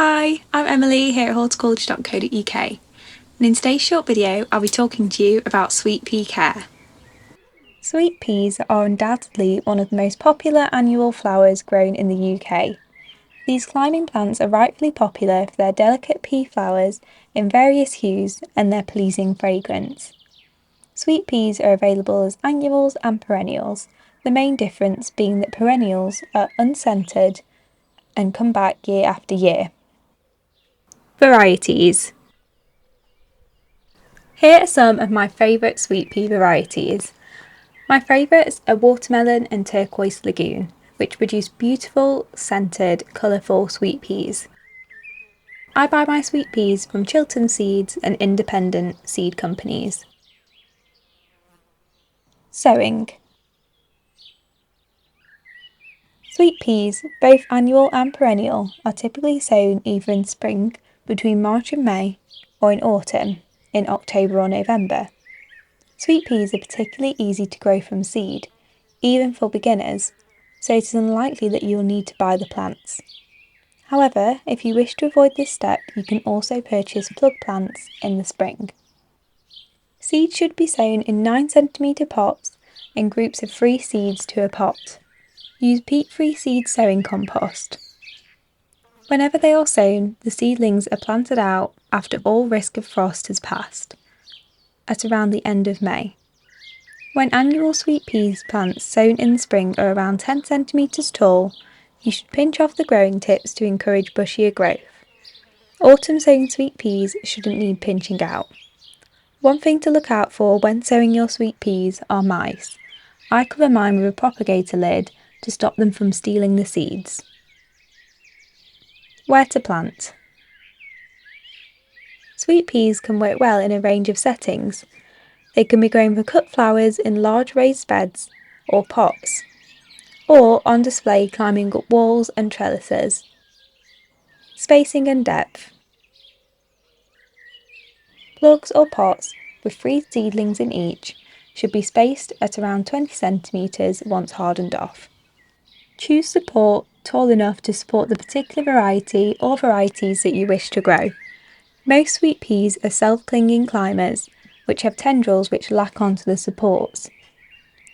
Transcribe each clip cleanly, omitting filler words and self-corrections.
Hi, I'm Emily here at horticulture.co.uk, and in today's short video I'll be talking to you about sweet pea care. Sweet peas are undoubtedly one of the most popular annual flowers grown in the UK. These climbing plants are rightfully popular for their delicate pea flowers in various hues and their pleasing fragrance. Sweet peas are available as annuals and perennials, the main difference being that perennials are unscented and come back year after year. Varieties. Here are some of my favourite sweet pea varieties. My favourites are watermelon and turquoise lagoon, which produce beautiful, scented, colourful sweet peas. I buy my sweet peas from Chiltern Seeds and independent seed companies. Sowing. Sweet peas, both annual and perennial, are typically sown either in spring, between March and May, or in autumn, in October or November. Sweet peas are particularly easy to grow from seed, even for beginners, so it is unlikely that you will need to buy the plants. However, if you wish to avoid this step, you can also purchase plug plants in the spring. Seeds should be sown in 9cm pots in groups of 3 seeds to a pot. Use peat-free seed sowing compost. Whenever they are sown, the seedlings are planted out after all risk of frost has passed, at around the end of May. When annual sweet peas plants sown in the spring are around 10 cm tall, you should pinch off the growing tips to encourage bushier growth. Autumn sown sweet peas shouldn't need pinching out. One thing to look out for when sowing your sweet peas are mice. I cover mine with a propagator lid to stop them from stealing the seeds. Where to plant? Sweet peas can work well in a range of settings. They can be grown for cut flowers in large raised beds or pots, or on display climbing up walls and trellises. Spacing and depth. Plugs or pots with 3 seedlings in each should be spaced at around 20 cm once hardened off. Choose support tall enough to support the particular variety or varieties that you wish to grow. Most sweet peas are self-clinging climbers, which have tendrils which lack onto the supports.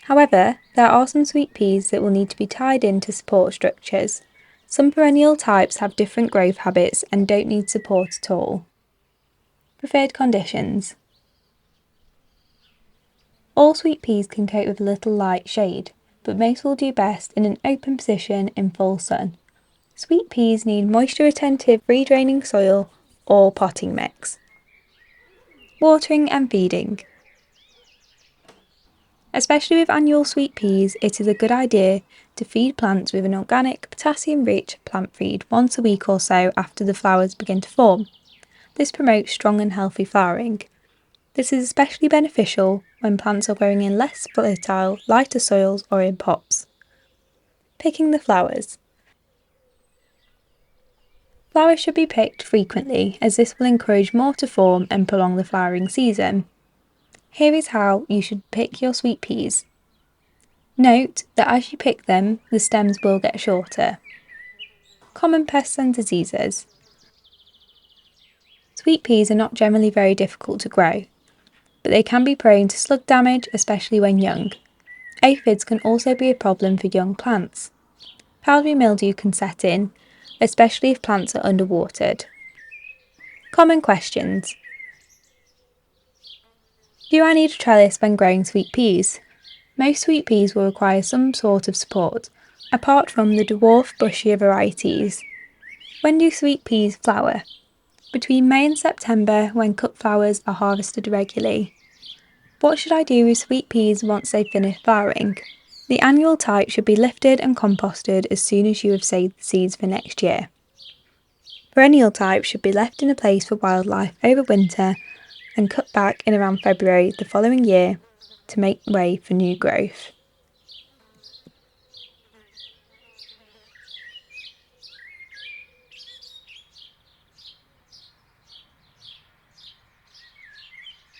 However, there are some sweet peas that will need to be tied into support structures. Some perennial types have different growth habits and don't need support at all. Preferred conditions. All sweet peas can cope with a little light shade, but most will do best in an open position in full sun. Sweet peas need moisture-retentive, free-draining soil or potting mix. Watering and feeding. Especially with annual sweet peas, it is a good idea to feed plants with an organic, potassium-rich plant feed once a week or so after the flowers begin to form. This promotes strong and healthy flowering. This is especially beneficial when plants are growing in less fertile, lighter soils or in pots. Picking the flowers. Flowers should be picked frequently, as this will encourage more to form and prolong the flowering season. Here is how you should pick your sweet peas. Note that as you pick them, the stems will get shorter. Common pests and diseases. Sweet peas are not generally very difficult to grow, but they can be prone to slug damage, especially when young. Aphids can also be a problem for young plants. Powdery mildew can set in, especially if plants are underwatered. Common questions. Do I need a trellis when growing sweet peas? Most sweet peas will require some sort of support, apart from the dwarf bushier varieties. When do sweet peas flower? Between May and September, when cut flowers are harvested regularly. What should I do with sweet peas once they've finished flowering? The annual type should be lifted and composted as soon as you have saved the seeds for next year. Perennial types should be left in a place for wildlife over winter and cut back in around February the following year to make way for new growth.